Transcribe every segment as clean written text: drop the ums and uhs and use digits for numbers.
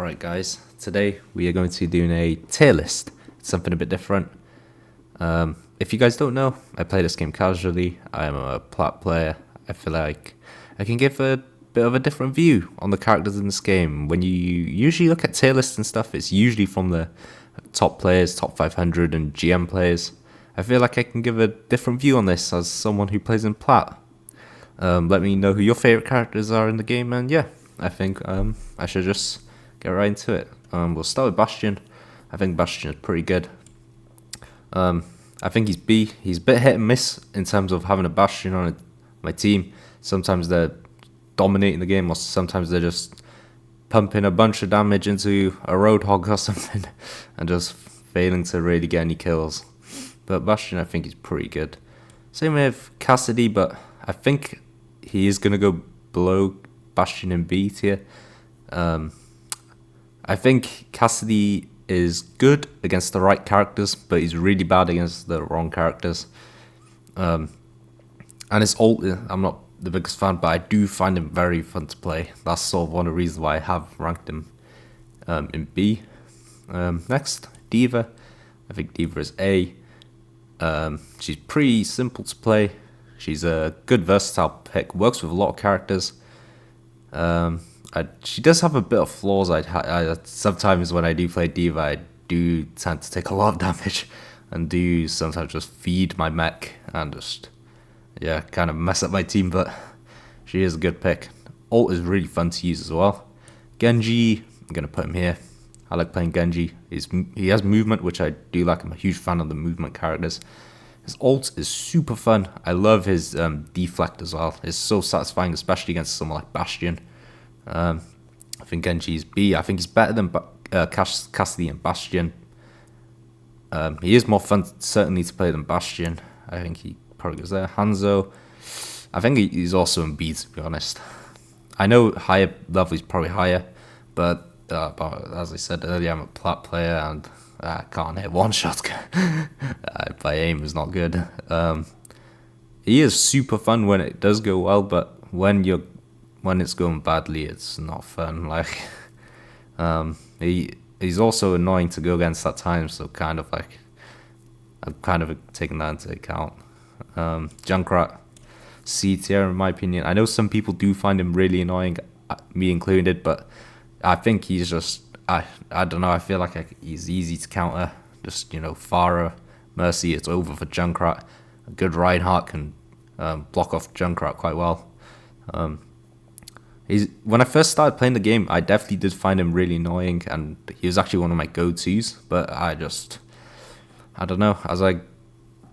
Alright guys, today we are going to be doing a tier list. It's something a bit different. If you guys don't know, I play this game casually. I am a plat player. I feel like I can give a bit of a different view on the characters in this game. When you usually look at tier lists and stuff, it's usually from the top players, top 500 and GM players. I feel like I can give a different view on this as someone who plays in plat. Let me know who your favorite characters are in the game, and yeah, I think I should just get right into it. We'll start with Bastion. I think Bastion is pretty good. I think he's B. He's a bit hit and miss in terms of having a Bastion on my team. Sometimes they're dominating the game, or sometimes they're just pumping a bunch of damage into a Roadhog or something and just failing to really get any kills. But Bastion, I think he's pretty good. Same with Cassidy, but I think he is going to go below Bastion in B tier. I think Cassidy is good against the right characters, but he's really bad against the wrong characters. And his ult, I'm not the biggest fan, but I do find him very fun to play. That's sort of one of the reasons why I have ranked him in B. Next, D.Va. I think D.Va is A. She's pretty simple to play. She's a good versatile pick, works with a lot of characters. She does have a bit of flaws. I sometimes when I do play D.Va, I do tend to take a lot of damage and do sometimes just feed my mech and just, yeah, kind of mess up my team, but she is a good pick. Ult is really fun to use as well. Genji, I'm going to put him here. I like playing Genji. He has movement, which I do like. I'm a huge fan of the movement characters. His ult is super fun. I love his deflect as well. It's so satisfying, especially against someone like Bastion. I think Genji is B. I think he's better than Cassidy and Bastion. He is more fun, certainly, to play than Bastion. I think he probably goes there. Hanzo, I think he's also in B, to be honest. I know higher level is probably higher, but as I said earlier, I'm a plat player and I can't hit one shot. My aim is not good. He is super fun when it does go well, but when it's going badly, it's not fun. Like, he's also annoying to go against at times, so kind of like I'm kind of taking that into account. Junkrat, C tier in my opinion. I know some people do find him really annoying, me included, but I think he's just I don't know. I feel like he's easy to counter. Just, Pharah, Mercy, it's over for Junkrat. A good Reinhardt can block off Junkrat quite well. When I first started playing the game, I definitely did find him really annoying, and he was actually one of my go-tos. But I don't know. As I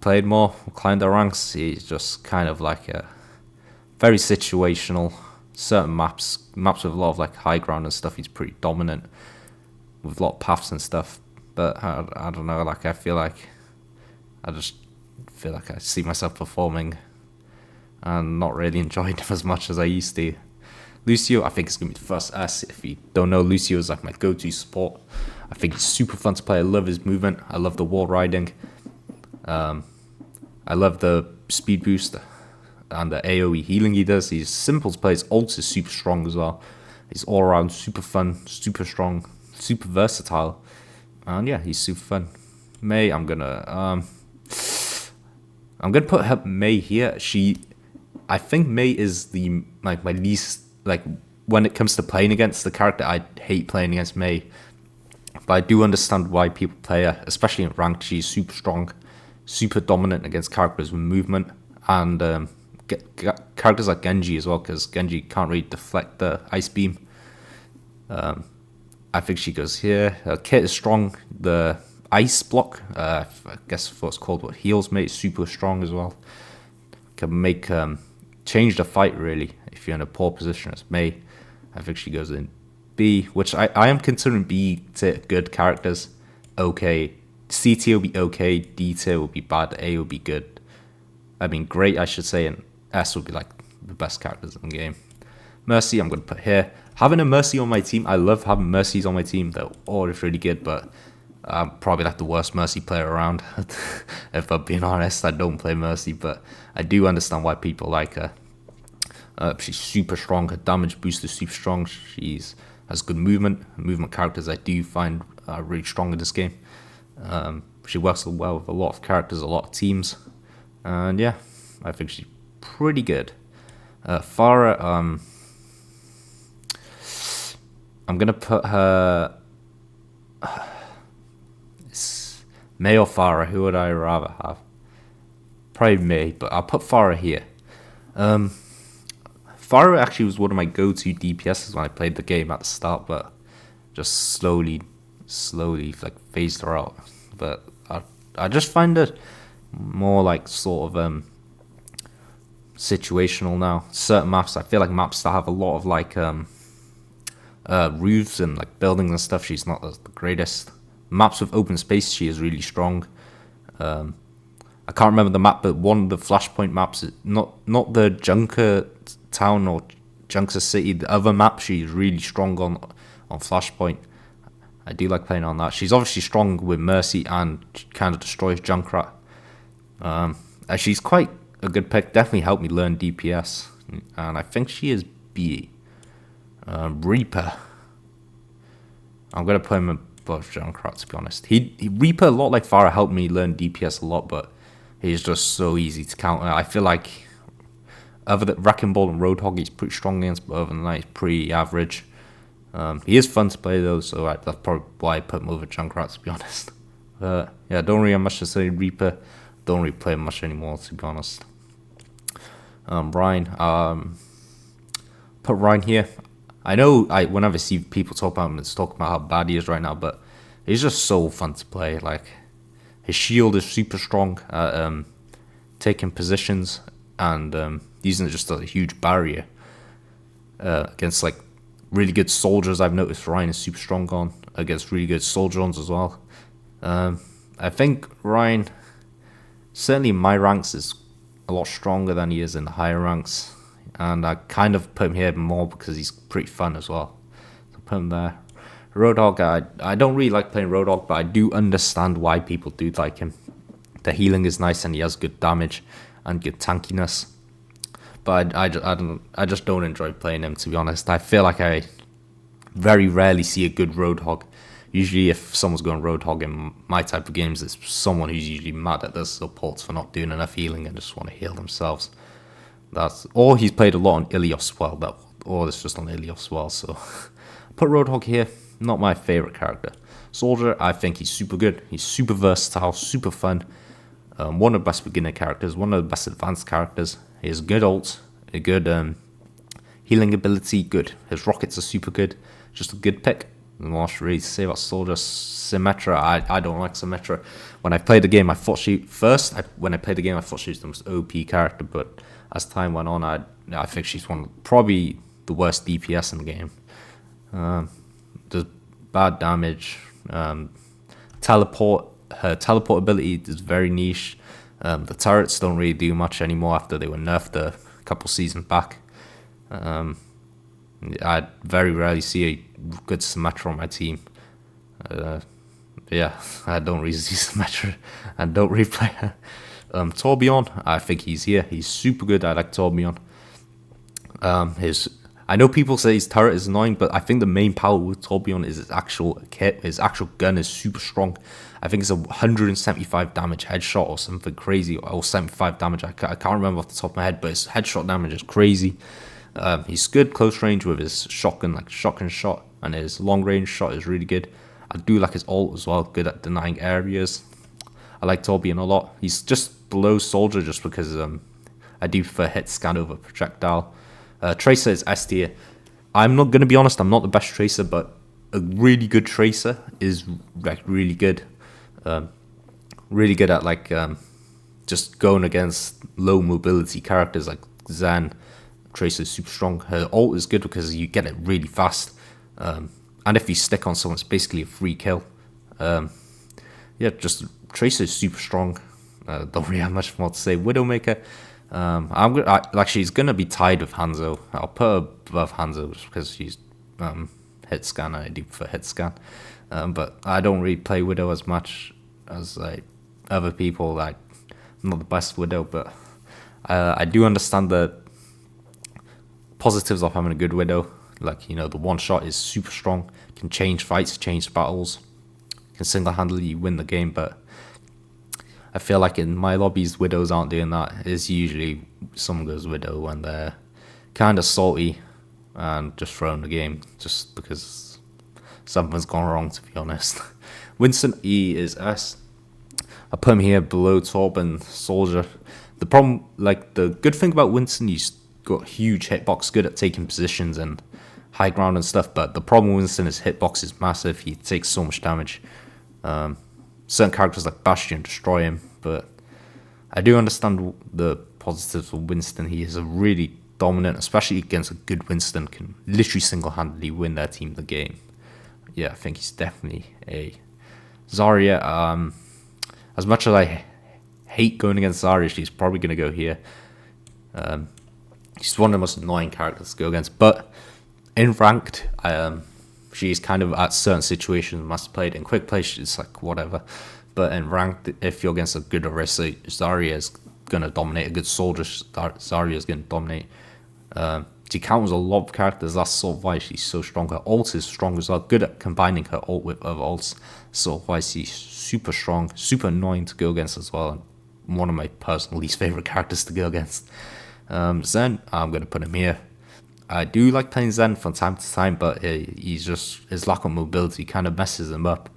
played more, climbed the ranks, he's just kind of like a very situational. Certain maps with a lot of like high ground and stuff, he's pretty dominant with a lot of paths and stuff. But I don't know. Like I just feel like I see myself performing and not really enjoying him as much as I used to. Lucio, I think is going to be the first S. If you don't know, Lucio is like my go-to support. I think he's super fun to play. I love his movement. I love the wall riding. I love the speed boost and the AoE healing he does. He's simple to play. His ult is super strong as well. He's all around super fun, super strong, super versatile. And yeah, he's super fun. Mei, I'm gonna put Mei here. I think Mei is my least, like, when it comes to playing against the character, I hate playing against Mei. But I do understand why people play her, especially in ranked. She's super strong, super dominant against characters with movement, and characters like Genji as well, because Genji can't really deflect the ice beam. I think she goes here. Kit is strong. The ice block, I guess what's called, what heals Mei, is super strong as well. Can make change the fight really if you're in a poor position as Mei. I think she goes in B, which I am considering B to good characters. Okay, C tier will be okay, D tier will be bad, A will be good. I mean great, I should say, and S will be like the best characters in the game. Mercy, I'm going to put here. Having a Mercy on my team, I love having Mercies on my team. They're always really good, but I'm probably like the worst Mercy player around. If I'm being honest, I don't play Mercy, but I do understand why people like her. She's super strong. Her damage boost is super strong. She's has good movement. Movement characters I do find are really strong in this game. She works well with a lot of characters, a lot of teams, and yeah, I think she's pretty good. Pharah, I'm gonna put her. It's Mei or Pharah. Who would I rather have? Probably Mei, but I'll put Pharah here. Pharah actually was one of my go-to DPSs when I played the game at the start, but just slowly like phased her out. But I just find it more like sort of situational now. Certain maps, I feel like maps that have a lot of like roofs and like buildings and stuff, she's not the greatest. Maps with open space, she is really strong. I can't remember the map, but one of the Flashpoint maps, not the Junkrat town or Junkrat city, the other map, she's really strong on Flashpoint. I do like playing on that. She's obviously strong with Mercy and kind of destroys Junkrat. She's quite a good pick. Definitely helped me learn DPS, and I think she is B. Reaper. I'm gonna put him above Junkrat, to be honest. He Reaper, a lot like Pharah, helped me learn DPS a lot, but he's just so easy to counter. I feel like other than Wrecking Ball and Roadhog, he's pretty strong against, but other than that, he's pretty average. He is fun to play though, so that's probably why I put him over Junkrat, to be honest. Yeah, don't really have much to say. Reaper, don't really play much anymore, to be honest. Rein, put Rein here. I know whenever I see people talk about him, it's talking about how bad he is right now, but he's just so fun to play. Like, his shield is super strong at taking positions and using it just as a huge barrier against like really good soldiers. I've noticed Rein is super strong on against really good soldiers as well. I think Rein, certainly in my ranks, is a lot stronger than he is in the higher ranks, and I kind of put him here more because he's pretty fun as well. So put him there. Roadhog, I don't really like playing Roadhog, but I do understand why people do like him. The healing is nice and he has good damage and good tankiness. But I just don't enjoy playing him, to be honest. I feel like I very rarely see a good Roadhog. Usually if someone's going Roadhog in my type of games, it's someone who's usually mad at their supports for not doing enough healing and just want to heal themselves. Or he's played a lot on Ilios as well, or it's just on Ilios as well. So put Roadhog here. Not my favorite character. Soldier, I think he's super good. He's super versatile, super fun. One of the best beginner characters, one of the best advanced characters. He has good ult, a good healing ability, good. His rockets are super good. Just a good pick. Not much really to say about Soldier. Symmetra, I don't like Symmetra. When I played the game, I thought she was the most OP character, but as time went on, I think she's probably the worst DPS in the game. Does bad damage. Her teleport ability is very niche. The turrets don't really do much anymore after they were nerfed a couple seasons back. I very rarely see a good Symmetra on my team. Yeah, I don't really see Symmetra and don't really play her. Torbjorn, I think he's here. He's super good. I like Torbjorn. I know people say his turret is annoying, but I think the main power with Torbjorn is his actual kit. His actual gun is super strong. I think it's a 175 damage headshot or something crazy, or 75 damage. I can't remember off the top of my head, but his headshot damage is crazy. He's good close range with his shotgun shot, and his long range shot is really good. I do like his ult as well, good at denying areas. I like Torbjorn a lot. He's just below Soldier just because I do prefer hit scan over projectile. Tracer is S tier. I'm not going to be honest, I'm not the best Tracer, but a really good Tracer is like really good. Really good at like just going against low mobility characters like Zen. Tracer is super strong. Her ult is good because you get it really fast. And if you stick on someone, it's basically a free kill. Yeah, just Tracer is super strong. Don't really have much more to say. Widowmaker, she's gonna be tied with Hanzo. I'll put her above Hanzo just because she's hit scan. I do prefer hit scan, but I don't really play Widow as much as like other people. Like, I'm not the best Widow, but I do understand the positives of having a good Widow. Like, you know, the one shot is super strong, can change fights, change battles, can single-handedly win the game. But I feel like in my lobbies, Widows aren't doing that. It's usually someone goes Widow when they're kind of salty and just throwing the game just because something's gone wrong, to be honest. Winston E is S. I put him here below Torb and Soldier. The problem, like, the good thing about Winston, he's got huge hitbox, good at taking positions and high ground and stuff, but the problem with Winston is hitbox is massive. He takes so much damage. Certain characters like Bastion destroy him, but I do understand the positives of Winston. He is a really dominant, especially against a good Winston, can literally single-handedly win their team the game. Yeah, I think he's definitely a Zarya. As much as I hate going against Zarya, she's probably going to go here. She's one of the most annoying characters to go against, but in ranked, she's kind of at certain situations must play it. In quick play, she's like whatever. But in ranked, if you're against a good Orisa, Zarya is going to dominate. A good Soldier, Zarya is going to dominate. She counters a lot of characters. That's sort of why she's so strong. Her ult is strong as well. Good at combining her ult with other ults. Sort of why she's super strong, super annoying to go against as well. And one of my personal least favorite characters to go against. Zen, I'm going to put him here. I do like playing Zen from time to time, but his lack of mobility kind of messes him up.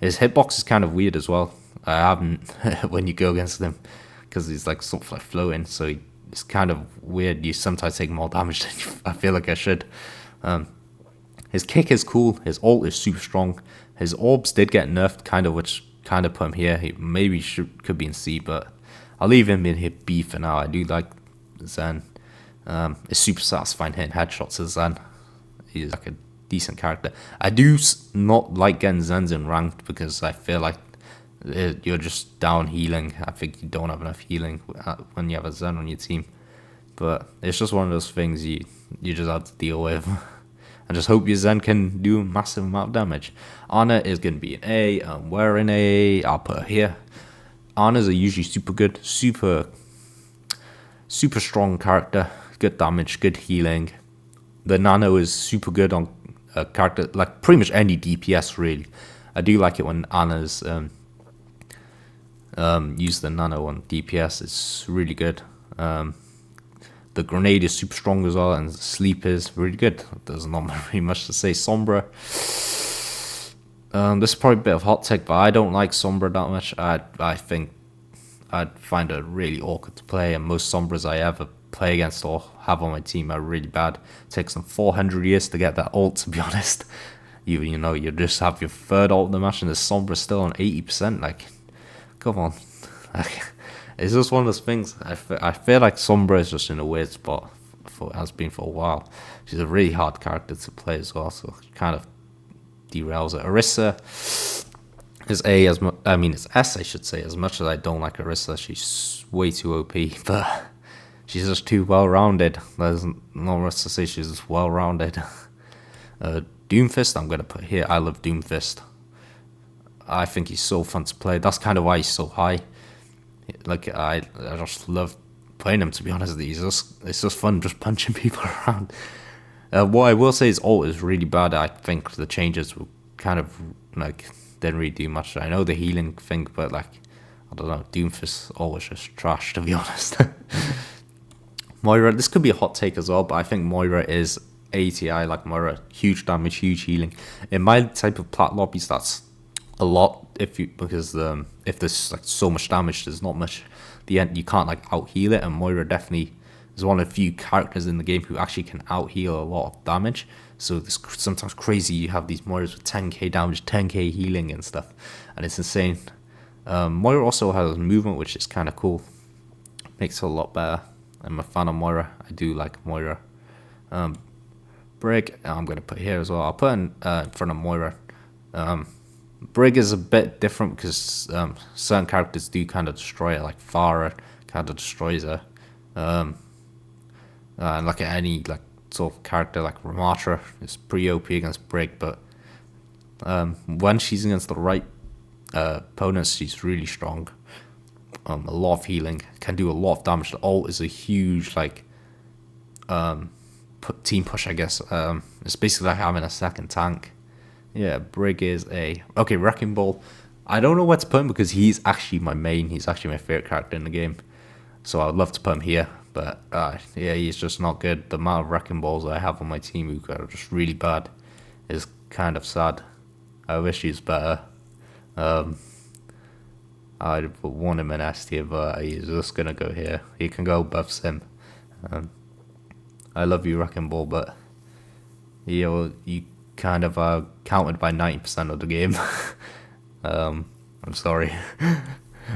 His hitbox is kind of weird as well. I haven't when you go against him because he's like sort of like floating, so it's kind of weird. You sometimes take more damage than I feel like I should. His kick is cool. His ult is super strong. His orbs did get nerfed, kind of, which kind of put him here. He maybe could be in C, but I'll leave him in here B for now. I do like Zen. It's super satisfying hitting headshots as Zen. He's like a decent character. I do not like getting Zens in ranked because I feel like you're just down healing. I think you don't have enough healing when you have a Zen on your team. But it's just one of those things you just have to deal with. And just hope your Zen can do a massive amount of damage. Ana is going to be an A. We're in A. I'll put her here. Ana's are usually super good. Super strong character. Good damage, good healing. The Nano is super good on a character, like pretty much any DPS really. I do like it when Ana's use the Nano on DPS. It's really good. The grenade is super strong as well, and the sleep is really good. There's not really much to say. Sombra. This is probably a bit of hot take, but I don't like Sombra that much. I think I'd find it really awkward to play, and most Sombras I ever play against or have on my team are really bad. It takes them 400 years to get that ult, to be honest. You know, you just have your third ult in the match and the Sombra still on 80%. Like, come on. It's just one of those things. I feel like Sombra is just in a weird spot, has been for a while. She's a really hard character to play as well, so it kind of derails it. Orisa is A, it's S, I should say. As much as I don't like Orisa, she's way too OP, but she's just too well-rounded. There's no rest to say, she's just well-rounded. Doomfist, I'm going to put here. I love Doomfist. I think he's so fun to play. That's kind of why he's so high. Like, I just love playing him, to be honest. It's just fun just punching people around. What I will say is ult is really bad. I think the changes were kind of, like, didn't really do much. I know the healing thing, but, like, I don't know. Doomfist ult was just trash, to be honest. Moira, this could be a hot take as well, but I think Moira is ATI. Like, Moira, huge damage, huge healing. In my type of plat lobbies, that's a lot. Because if there's like so much damage, there's not much. The end, you can't like out heal it, and Moira definitely is one of the few characters in the game who actually can out heal a lot of damage. So it's sometimes crazy. You have these Moiras with 10k damage, 10k healing and stuff, and it's insane. Moira also has movement, which is kind of cool. Makes it a lot better. I'm a fan of Moira. I do like Moira. Brig, I'm going to put here as well. I'll put in front of Moira. Brig is a bit different because certain characters do kind of destroy her, like Pharah kind of destroys her. And like any like sort of character like Ramatra is pretty OP against Brig, but when she's against the right opponents, she's really strong. A lot of healing, can do a lot of damage. The ult is a huge like team push, I guess. It's basically like having a second tank. Yeah, Brig is a... Okay, Wrecking Ball. I don't know where to put him because he's actually my main. He's actually my favorite character in the game. So I'd love to put him here. But yeah, he's just not good. The amount of Wrecking Balls I have on my team who are just really bad is kind of sad. I wish he's better. I'd want him in S tier, but he's just going to go here. He can go above Sim. I love you, Wrecking Ball, but you kind of are counted by 90% of the game. I'm sorry.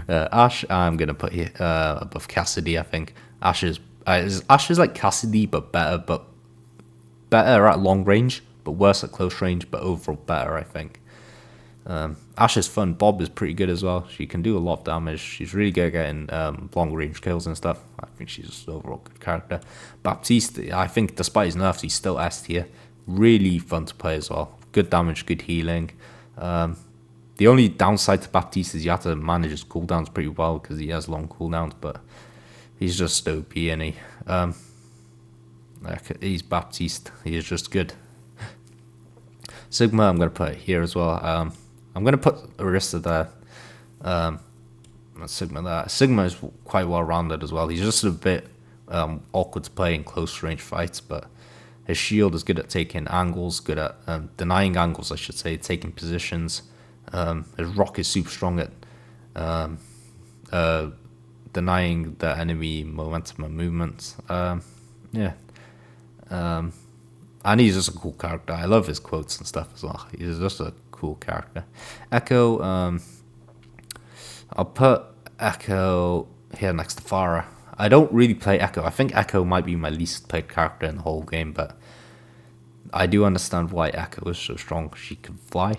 Ashe, I'm going to put here above Cassidy, I think. Ashe is like Cassidy, but better at long range, but worse at close range, but overall better, I think. Ashe is fun. Bob is pretty good as well. She can do a lot of damage. She's really good at getting long range kills and stuff. I think she's just an overall good character. Baptiste, I think despite his nerfs, he's still S tier. Really fun to play as well. Good damage, good healing. The only downside to Baptiste is you have to manage his cooldowns pretty well because he has long cooldowns, but he's just OP, and he's Baptiste. He is just good. Sigma, I'm going to put it here as well. I'm going to put Orisa there. Sigma there. Sigma is quite well rounded as well. He's just a bit awkward to play in close range fights, but his shield is good at taking angles, good at denying angles, I should say, taking positions. His rock is super strong at denying the enemy momentum and movements. Yeah. And he's just a cool character. I love his quotes and stuff as well. He's just a cool character. Echo, I'll put Echo here next to Pharah. I don't really play Echo. I think Echo might be my least played character in the whole game, but I do understand why Echo is so strong. She can fly,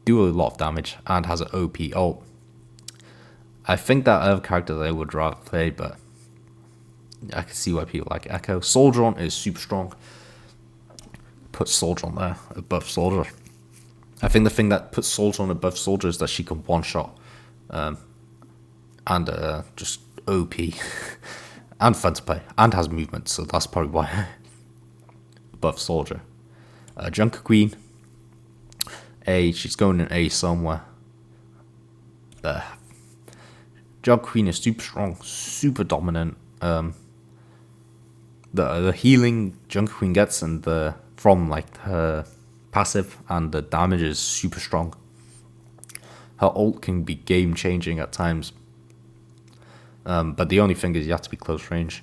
do a lot of damage, and has an OP ult. I think that other character that I would rather play, but I can see why people like Echo. Soldier is super strong. Put Soldier on there above Soldier. I think the thing that puts Soldier on above Soldier is that she can one shot, and just OP and fun to play and has movement, so that's probably why above Soldier. Junker Queen, she's going in A somewhere. Junker Queen is super strong, super dominant. The healing Junker Queen gets and from like her passive and the damage is super strong. Her ult can be game changing at times, but the only thing is you have to be close range.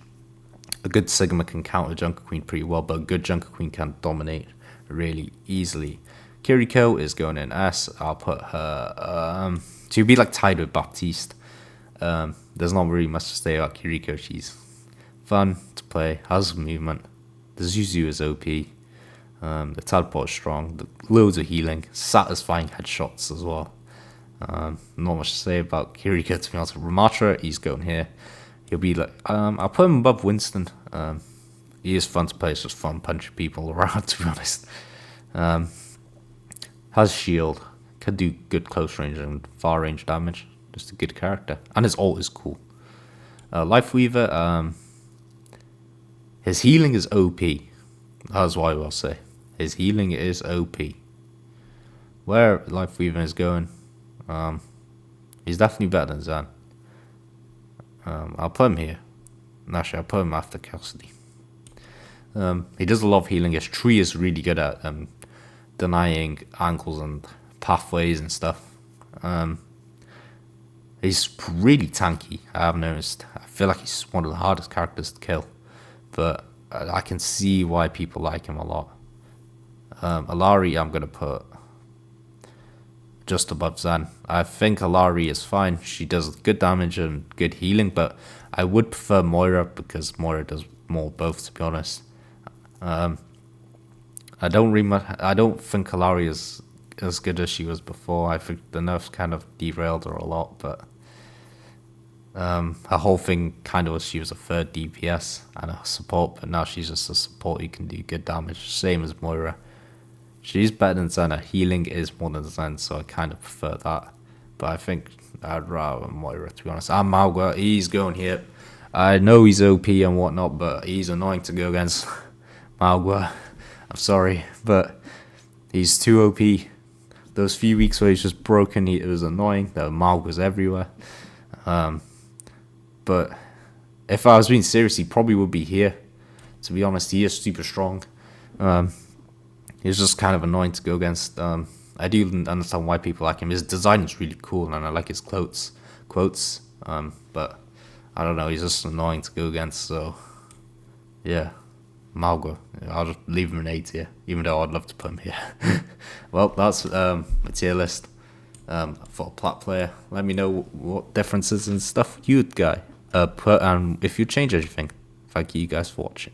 A good Sigma can counter Junker Queen pretty well, but a good Junker Queen can dominate really easily. Kiriko is going in S. I'll put her. She'll be like tied with Baptiste. There's not really much to say about Kiriko. She's fun to play, has movement. The Zuzu is OP. The teleport is strong. Loads of healing, satisfying headshots as well. Not much to say about Kiriko, to be honest. Ramatra, he's going here. He'll be like, I'll put him above Winston. He is fun to play. It's just fun punching people around, to be honest. Has shield, can do good close range and far range damage. Just a good character, and his ult is cool. Life Weaver, his healing is OP. That's what I will say. His healing is OP. Where Life Weaver is going, he's definitely better than Zan. I'll put him here. Actually, I'll put him after Cassidy. He does a lot of healing. His tree is really good at denying angles and pathways and stuff. He's really tanky, I have noticed. I feel like he's one of the hardest characters to kill, but I can see why people like him a lot. Alari, I'm going to put just above Zan. I think Alari is fine. She does good damage and good healing, but I would prefer Moira because Moira does more both, to be honest. I don't think Alari is as good as she was before. I think the nerfs kind of derailed her a lot, but her whole thing kind of was she was a third DPS and a support, but now she's just a support who can do good damage, same as Moira. She's better than Zen. Her healing is more than Zen, so I kind of prefer that. But I think I'd rather Moira, to be honest. And Mauga, he's going here. I know he's OP and whatnot, but he's annoying to go against. Mauga. I'm sorry, but he's too OP. Those few weeks where he's just broken, it was annoying. The Mauga was everywhere. But if I was being serious, he probably would be here. To be honest, he is super strong. He's just kind of annoying to go against. I do understand why people like him. His design is really cool, and I like his quotes. But I don't know, he's just annoying to go against. So yeah, Mauga. I'll just leave him in A tier, even though I'd love to put him here. Well, that's my tier list for a plat player. Let me know what differences and stuff you'd put, and if you change anything. Thank you guys for watching.